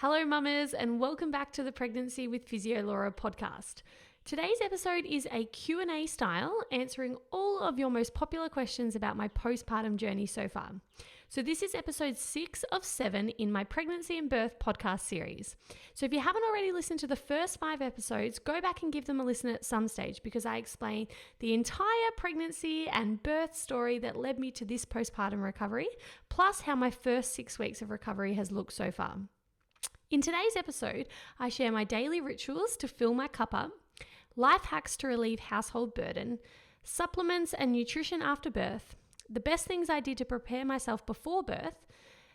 Hello mamas and welcome back to the Pregnancy with Physio Laura podcast. Today's episode is a Q&A style, answering all of your most popular questions about my postpartum journey so far. So this is episode 6 of 7 in my pregnancy and birth podcast series. So if you haven't already listened to the first 5 episodes, go back and give them a listen at some stage because I explain the entire pregnancy and birth story that led me to this postpartum recovery, plus how my first 6 weeks of recovery has looked so far. In today's episode, I share my daily rituals to fill my cup up, life hacks to relieve household burden, supplements and nutrition after birth, the best things I did to prepare myself before birth,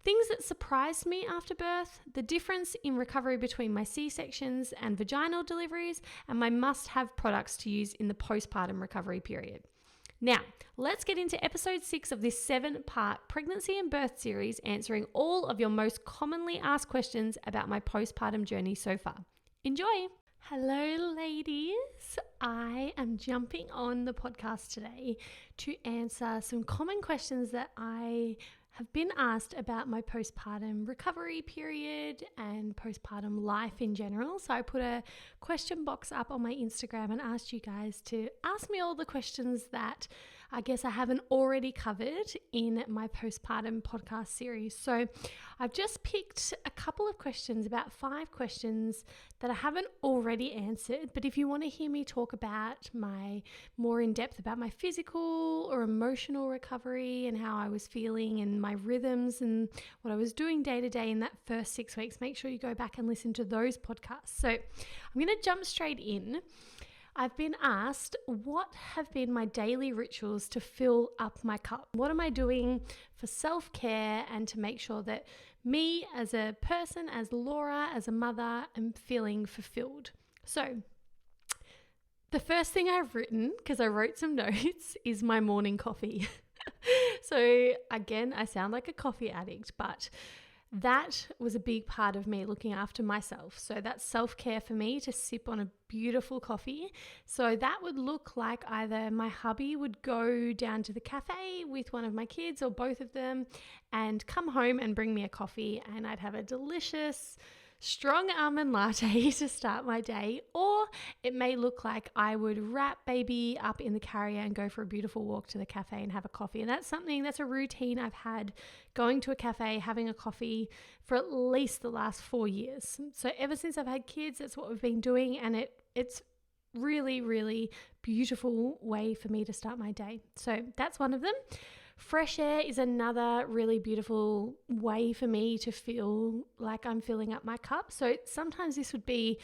things that surprised me after birth, the difference in recovery between my C-sections and vaginal deliveries, and my must-have products to use in the postpartum recovery period. Now, let's get into episode 6 of this 7-part pregnancy and birth series, answering all of your most commonly asked questions about my postpartum journey so far. Enjoy! Hello, ladies. I am jumping on the podcast today to answer some common questions that I have been asked about my postpartum recovery period and postpartum life in general. So I put a question box up on my Instagram and asked you guys to ask me all the questions that I guess I haven't already covered in my postpartum podcast series. So I've just picked a couple of questions, about 5 questions that I haven't already answered. But if you want to hear me talk about my more in depth about my physical or emotional recovery and how I was feeling and my rhythms and what I was doing day to day in that first 6 weeks, make sure you go back and listen to those podcasts. So I'm going to jump straight in. I've been asked what have been my daily rituals to fill up my cup. What am I doing for self-care and to make sure that me as a person, as Laura, as a mother, am feeling fulfilled? So the first thing I've written, because I wrote some notes, is my morning coffee. So again, I sound like a coffee addict, but that was a big part of me looking after myself. So that's self-care for me, to sip on a beautiful coffee. So that would look like either my hubby would go down to the cafe with one of my kids or both of them and come home and bring me a coffee, and I'd have a delicious strong almond latte to start my day. Or it may look like I would wrap baby up in the carrier and go for a beautiful walk to the cafe and have a coffee. And that's a routine I've had, going to a cafe, having a coffee for at least the last 4 years. So ever since I've had kids, that's what we've been doing, and it's really, really beautiful way for me to start my day. So that's one of them. Fresh air is another really beautiful way for me to feel like I'm filling up my cup. So sometimes this would be,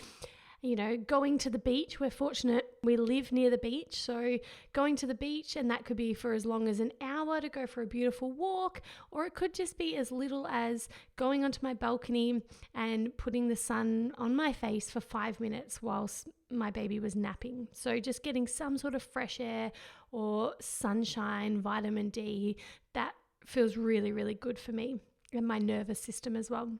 going to the beach. We're fortunate we live near the beach. So going to the beach, and that could be for as long as an hour to go for a beautiful walk, or it could just be as little as going onto my balcony and putting the sun on my face for 5 minutes whilst my baby was napping. So just getting some sort of fresh air or sunshine, vitamin D, that feels really, really good for me and my nervous system as well.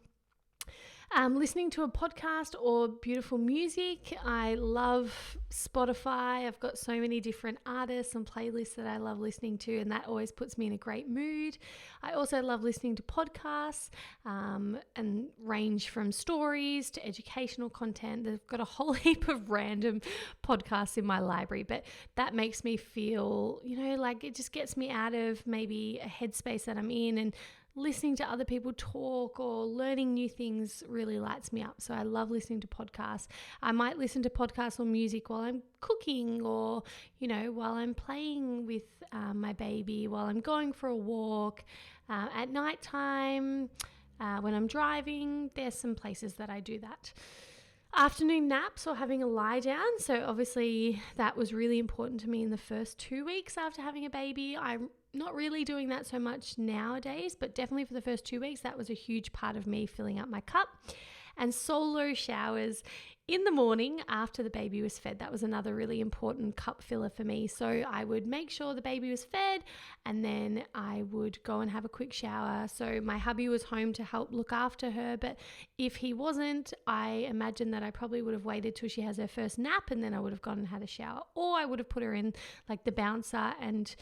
Listening to a podcast or beautiful music. I love Spotify. I've got so many different artists and playlists that I love listening to, and that always puts me in a great mood. I also love listening to podcasts and range from stories to educational content. They've got a whole heap of random podcasts in my library, but that makes me feel, like it just gets me out of maybe a headspace that I'm in, and listening to other people talk or learning new things really lights me up. So I love listening to podcasts. I might listen to podcasts or music while I'm cooking, or, while I'm playing with my baby, while I'm going for a walk, at nighttime, when I'm driving. There's some places that I do that. Afternoon naps or having a lie down. So obviously that was really important to me in the first 2 weeks after having a baby. I'm not really doing that so much nowadays, but definitely for the first 2 weeks, that was a huge part of me filling up my cup. And solo showers in the morning after the baby was fed. That was another really important cup filler for me. So I would make sure the baby was fed, and then I would go and have a quick shower. So my hubby was home to help look after her, but if he wasn't, I imagine that I probably would have waited till she has her first nap, and then I would have gone and had a shower, or I would have put her in like the bouncer and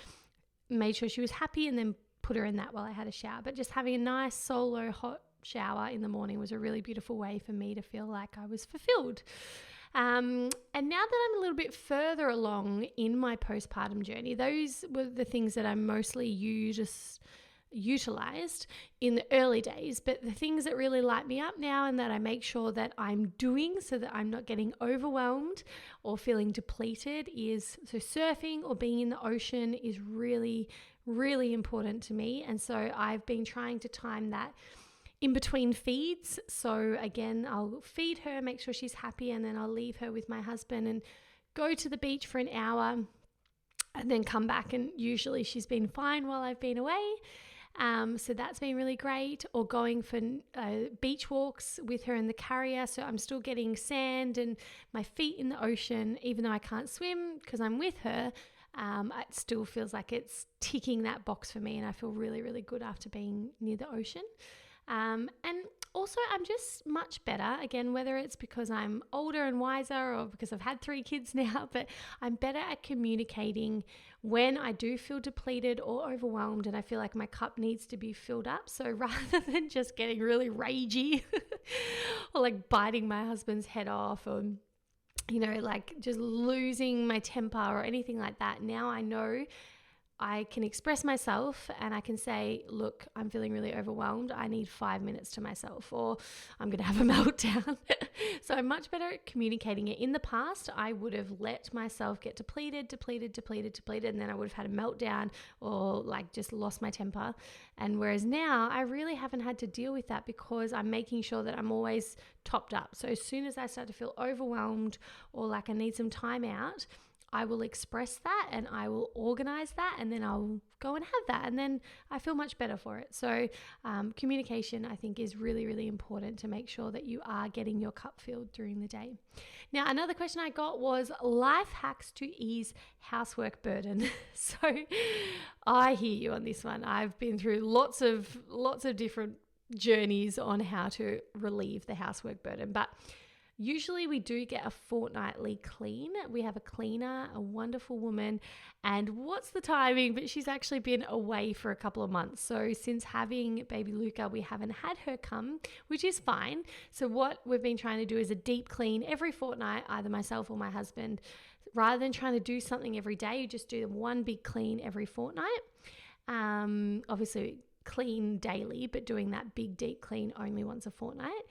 made sure she was happy and then put her in that while I had a shower. But just having a nice solo hot shower in the morning was a really beautiful way for me to feel like I was fulfilled. And now that I'm a little bit further along in my postpartum journey, those were the things that I mostly utilized in the early days. But the things that really light me up now and that I make sure that I'm doing so that I'm not getting overwhelmed or feeling depleted is, so surfing or being in the ocean is really, really important to me. And so I've been trying to time that in between feeds. So again, I'll feed her, make sure she's happy, and then I'll leave her with my husband and go to the beach for an hour and then come back, and usually she's been fine while I've been away. So that's been really great. Or going for beach walks with her in the carrier, so I'm still getting sand and my feet in the ocean, even though I can't swim because I'm with her. It still feels like it's ticking that box for me, and I feel really, really good after being near the ocean. And also I'm just much better, again, whether it's because I'm older and wiser or because I've had 3 kids now, but I'm better at communicating when I do feel depleted or overwhelmed and I feel like my cup needs to be filled up. So rather than just getting really ragey or like biting my husband's head off or, you know, like just losing my temper or anything like that, now I know I can express myself and I can say, look, I'm feeling really overwhelmed. I need 5 minutes to myself, or I'm going to have a meltdown. So I'm much better at communicating it. In the past, I would have let myself get depleted, and then I would have had a meltdown or like just lost my temper. And whereas now I really haven't had to deal with that because I'm making sure that I'm always topped up. So as soon as I start to feel overwhelmed or like I need some time out, I will express that and I will organize that, and then I'll go and have that, and then I feel much better for it. So communication, I think, is really, really important to make sure that you are getting your cup filled during the day. Now, another question I got was life hacks to ease housework burden. So I hear you on this one. I've been through lots of different journeys on how to relieve the housework burden, but usually we do get a fortnightly clean. We have a cleaner, a wonderful woman, and what's the timing? But she's actually been away for a couple of months. So since having baby Luca, we haven't had her come, which is fine. So what we've been trying to do is a deep clean every fortnight, either myself or my husband. Rather than trying to do something every day, you just do one big clean every fortnight. Obviously clean daily, but doing that big deep clean only once a fortnight.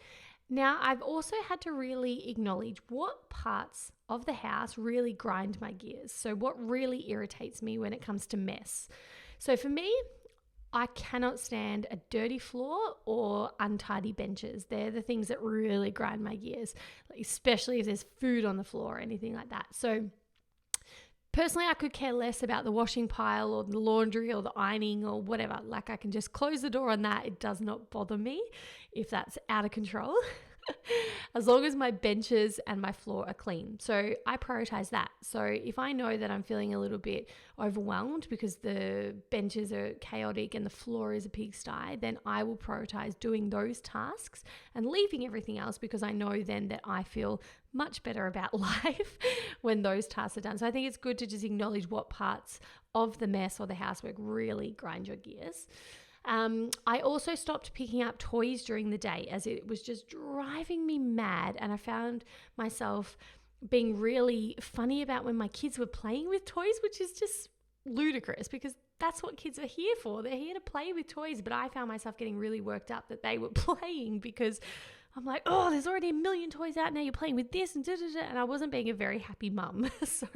Now, I've also had to really acknowledge what parts of the house really grind my gears. So what really irritates me when it comes to mess. So for me, I cannot stand a dirty floor or untidy benches. They're the things that really grind my gears, especially if there's food on the floor or anything like that. So personally, I could care less about the washing pile or the laundry or the ironing or whatever. Like, I can just close the door on that. It does not bother me if that's out of control, as long as my benches and my floor are clean. So I prioritize that. So if I know that I'm feeling a little bit overwhelmed because the benches are chaotic and the floor is a pigsty, then I will prioritize doing those tasks and leaving everything else, because I know then that I feel much better about life when those tasks are done. So I think it's good to just acknowledge what parts of the mess or the housework really grind your gears. I also stopped picking up toys during the day, as it was just driving me mad, and I found myself being really funny about when my kids were playing with toys, which is just ludicrous because that's what kids are here for. They're here to play with toys, but I found myself getting really worked up that they were playing, because I'm like, oh, there's already a million toys out now, you're playing with this and and I wasn't being a very happy mum. So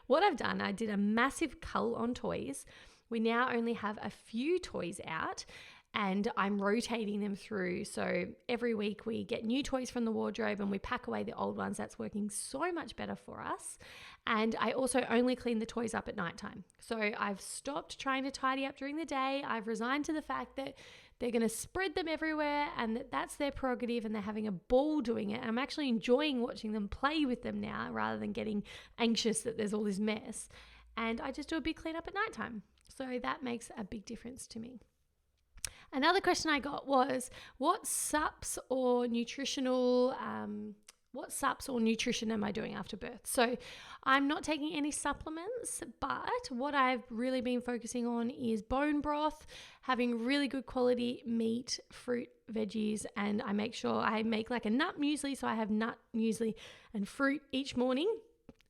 what I've done, I did a massive cull on toys. We now only have a few toys out, and I'm rotating them through. So every week we get new toys from the wardrobe and we pack away the old ones. That's working so much better for us. And I also only clean the toys up at nighttime. So I've stopped trying to tidy up during the day. I've resigned to the fact that they're going to spread them everywhere and that's their prerogative, and they're having a ball doing it. And I'm actually enjoying watching them play with them now, rather than getting anxious that there's all this mess. And I just do a big clean up at nighttime. So that makes a big difference to me. Another question I got was, what supps or nutritional what Supps or nutrition am I doing after birth? So I'm not taking any supplements, but what I've really been focusing on is bone broth, having really good quality meat, fruit, veggies, and I make sure I make like a nut muesli. So I have nut muesli and fruit each morning.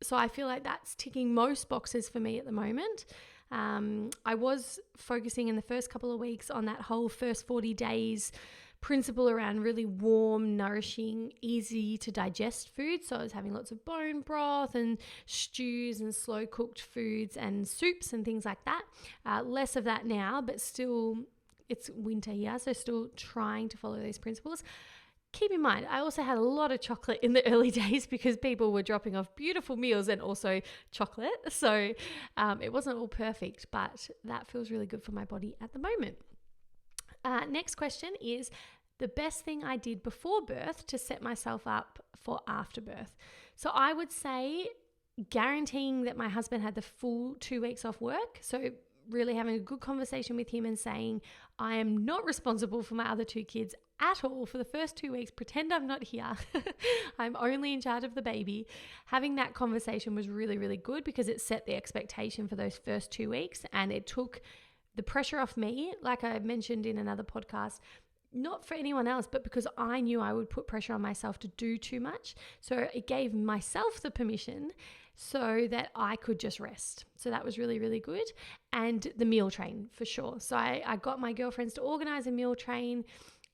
So I feel like that's ticking most boxes for me at the moment. I was focusing in the first couple of weeks on that whole first 40 days principle around really warm, nourishing, easy to digest food. So I was having lots of bone broth and stews and slow cooked foods and soups and things like that. Less of that now, but still it's winter here, so still trying to follow these principles. Keep in mind, I also had a lot of chocolate in the early days because people were dropping off beautiful meals and also chocolate. So it wasn't all perfect, but that feels really good for my body at the moment. Next question is the best thing I did before birth to set myself up for after birth. So I would say guaranteeing that my husband had the full 2 weeks off work. So really having a good conversation with him and saying, I am not responsible for my other 2 kids at all for the first 2 weeks. Pretend I'm not here. I'm only in charge of the baby. Having that conversation was really, really good because it set the expectation for those first 2 weeks and it took the pressure off me, like I mentioned in another podcast, not for anyone else, but because I knew I would put pressure on myself to do too much. So it gave myself the permission so that I could just rest. So that was really, really good. And the meal train for sure. So I got my girlfriends to organize a meal train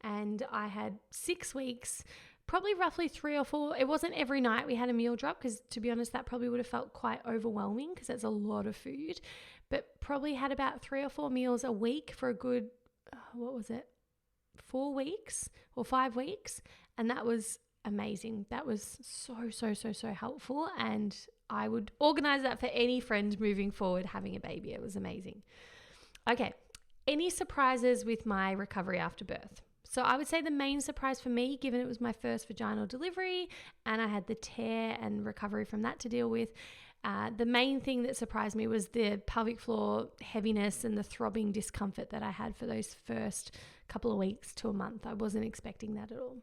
and I had 6 weeks, probably roughly 3 or 4. It wasn't every night we had a meal drop because to be honest, that probably would have felt quite overwhelming because that's a lot of food. But probably had about 3 or 4 meals a week for a good, 4 weeks or 5 weeks. And that was amazing. That was so helpful. And I would organize that for any friend moving forward having a baby. It was amazing. Okay. Any surprises with my recovery after birth? So I would say the main surprise for me, given it was my first vaginal delivery and I had the tear and recovery from that to deal with, the main thing that surprised me was the pelvic floor heaviness and the throbbing discomfort that I had for those first couple of weeks to a month. I wasn't expecting that at all.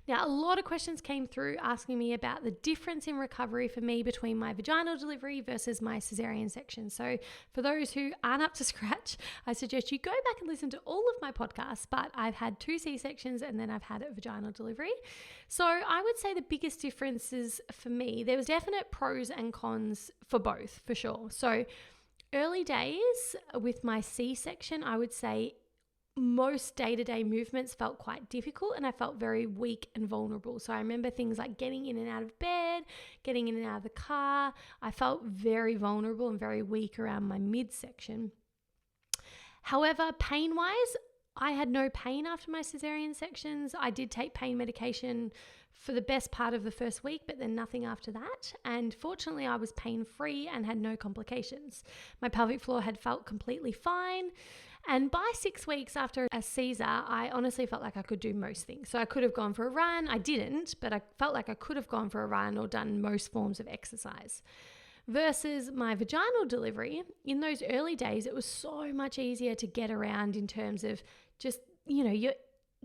Now, a lot of questions came through asking me about the difference in recovery for me between my vaginal delivery versus my cesarean section. So for those who aren't up to scratch, I suggest you go back and listen to all of my podcasts, but I've had 2 C-sections and then I've had a vaginal delivery. So I would say the biggest differences for me, there was definite pros and cons for both, for sure. So early days with my C-section, I would say most day-to-day movements felt quite difficult and I felt very weak and vulnerable. So I remember things like getting in and out of bed, getting in and out of the car. I felt very vulnerable and very weak around my midsection. However, pain-wise, I had no pain after my cesarean sections. I did take pain medication for the best part of the first week, but then nothing after that. And fortunately, I was pain-free and had no complications. My pelvic floor had felt completely fine. And by 6 weeks after a Caesar, I honestly felt like I could do most things. So I could have gone for a run. I didn't, but I felt like I could have gone for a run or done most forms of exercise. Versus my vaginal delivery, in those early days, it was so much easier to get around in terms of just, you're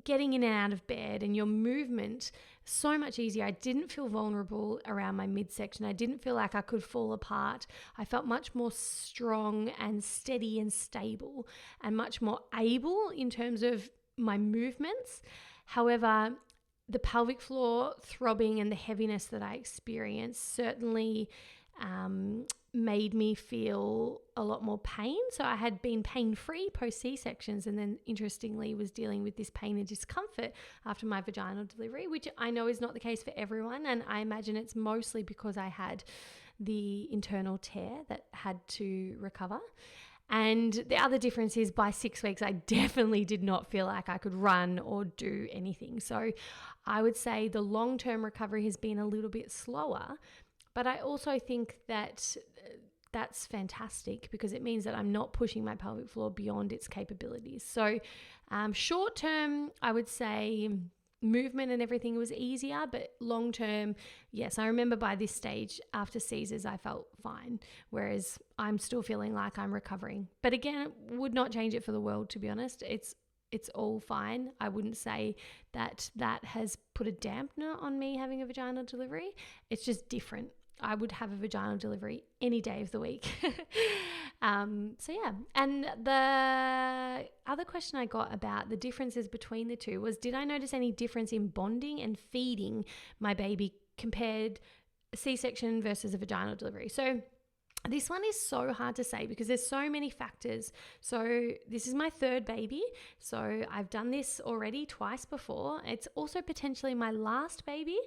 getting in and out of bed and your movement so much easier. I didn't feel vulnerable around my midsection. I didn't feel like I could fall apart. I felt much more strong and steady and stable and much more able in terms of my movements. However, the pelvic floor throbbing and the heaviness that I experienced certainly made me feel a lot more pain. So I had been pain-free post C-sections and then interestingly was dealing with this pain and discomfort after my vaginal delivery, which I know is not the case for everyone. And I imagine it's mostly because I had the internal tear that had to recover. And the other difference is by 6 weeks, I definitely did not feel like I could run or do anything. So I would say the long-term recovery has been a little bit slower. But I also think that that's fantastic because it means that I'm not pushing my pelvic floor beyond its capabilities. So short term, I would say movement and everything was easier, but long term, yes, I remember by this stage after Caesars, I felt fine, whereas I'm still feeling like I'm recovering. But again, it would not change it for the world, to be honest. It's it's all fine. I wouldn't say that has put a dampener on me having a vaginal delivery. It's just different. I would have a vaginal delivery any day of the week. So yeah. And the other question I got about the differences between the two was, did I notice any difference in bonding and feeding my baby compared C-section versus a vaginal delivery? So this one is so hard to say because there's so many factors. So this is my third baby. So I've done this already twice before. It's also potentially my last baby.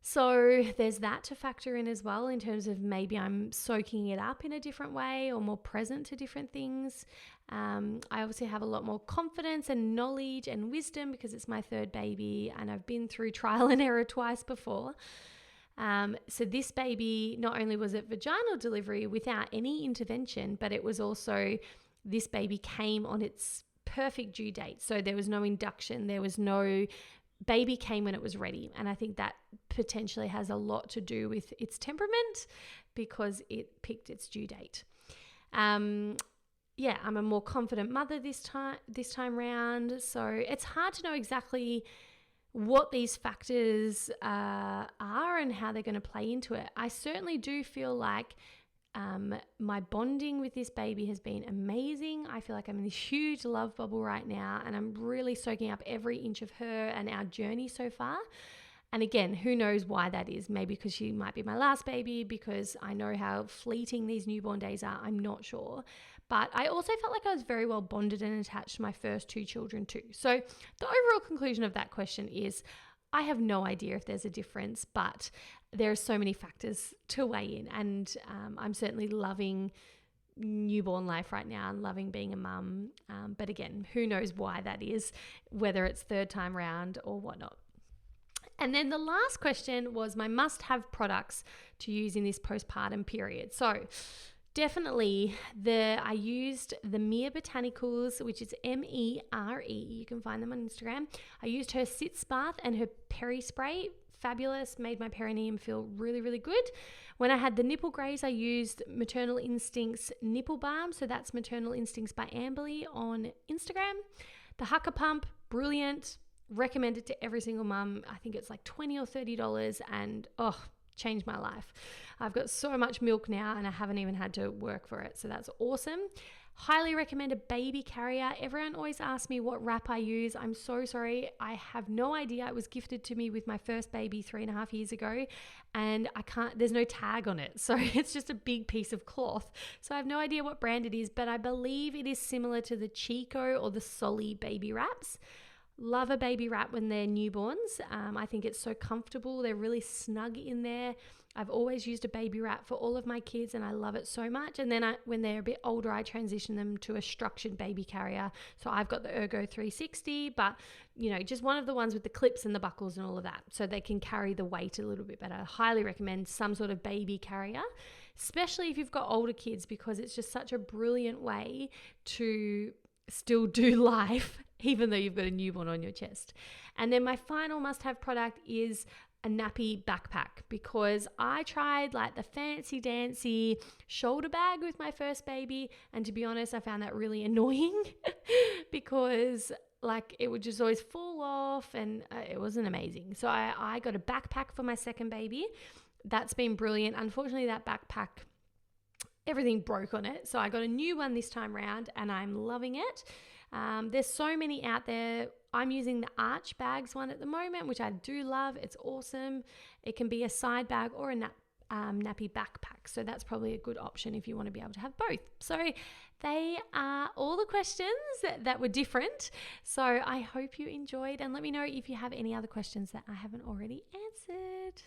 So there's that to factor in as well, in terms of maybe I'm soaking it up in a different way or more present to different things. I obviously have a lot more confidence and knowledge and wisdom because it's my third baby and I've been through trial and error twice before. So this baby, not only was it vaginal delivery without any intervention, but it was also, this baby came on its perfect due date. So there was no induction, there was no, baby came when it was ready. And I think that potentially has a lot to do with its temperament because it picked its due date. I'm a more confident mother this time round. So it's hard to know exactly what these factors are and how they're going to play into it. I certainly do feel like my bonding with this baby has been amazing. I feel like I'm in this huge love bubble right now and I'm really soaking up every inch of her and our journey so far. And again, who knows why that is? Maybe because she might be my last baby, because I know how fleeting these newborn days are. I'm not sure. But I also felt like I was very well bonded and attached to my first two children too. So the overall conclusion of that question is, I have no idea if there's a difference, but there are so many factors to weigh in. And I'm certainly loving newborn life right now and loving being a mum. But again, who knows why that is, whether it's third time round or whatnot. And then the last question was my must-have products to use in this postpartum period. So definitely I used the Mere Botanicals, which is MERE. You can find them on Instagram. I used her Sitz Bath and her Peri Spray. Fabulous, made my perineum feel really, really good. When I had the nipple graze, I used Maternal Instincts Nipple Balm. So that's Maternal Instincts by Amberly on Instagram. The Hucker Pump, brilliant. Recommend it to every single mum. I think it's like $20 or $30 and changed my life. I've got so much milk now and I haven't even had to work for it. So that's awesome. Highly recommend a baby carrier. Everyone always asks me what wrap I use. I'm so sorry. I have no idea. It was gifted to me with my first baby 3.5 years ago and there's no tag on it. So it's just a big piece of cloth. So I have no idea what brand it is, but I believe it is similar to the Chico or the Solly baby wraps. Love a baby wrap when they're newborns. I think it's so comfortable. They're really snug in there. I've always used a baby wrap for all of my kids and I love it so much. And then when they're a bit older, I transition them to a structured baby carrier. So I've got the Ergo 360, but just one of the ones with the clips and the buckles and all of that. So they can carry the weight a little bit better. Highly recommend some sort of baby carrier, especially if you've got older kids, because it's just such a brilliant way to still do life even though you've got a newborn on your chest. And then my final must-have product is a nappy backpack, because I tried like the fancy dancy shoulder bag with my first baby, and to be honest, I found that really annoying because like it would just always fall off and it wasn't amazing. So I got a backpack for my second baby. That's been brilliant. Unfortunately, that backpack, everything broke on it. So I got a new one this time round and I'm loving it. There's so many out there. I'm using the Arch Bags one at the moment, which I do love. It's awesome. It can be a side bag or a nappy backpack. So that's probably a good option if you want to be able to have both. So they are all the questions that were different. So I hope you enjoyed, and let me know if you have any other questions that I haven't already answered.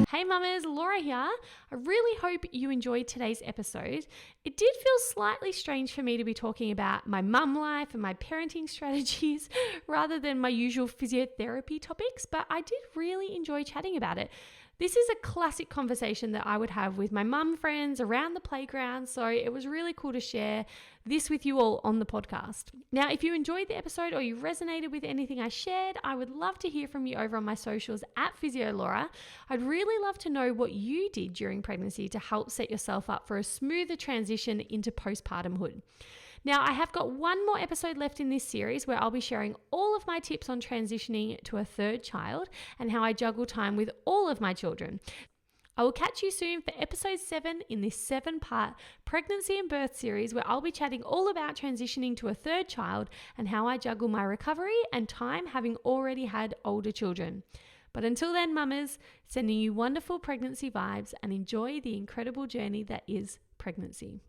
Hey mamas, Laura here. I really hope you enjoyed today's episode. It did feel slightly strange for me to be talking about my mum life and my parenting strategies rather than my usual physiotherapy topics, but I did really enjoy chatting about it. This is a classic conversation that I would have with my mum friends around the playground, so it was really cool to share this with you all on the podcast. Now, if you enjoyed the episode or you resonated with anything I shared, I would love to hear from you over on my socials at PhysioLaura. I'd really love to know what you did during pregnancy to help set yourself up for a smoother transition into postpartumhood. Now, I have got one more episode left in this series where I'll be sharing all of my tips on transitioning to a third child and how I juggle time with all of my children. I will catch you soon for episode 7 in this 7-part pregnancy and birth series where I'll be chatting all about transitioning to a third child and how I juggle my recovery and time having already had older children. But until then, mamas, sending you wonderful pregnancy vibes and enjoy the incredible journey that is pregnancy.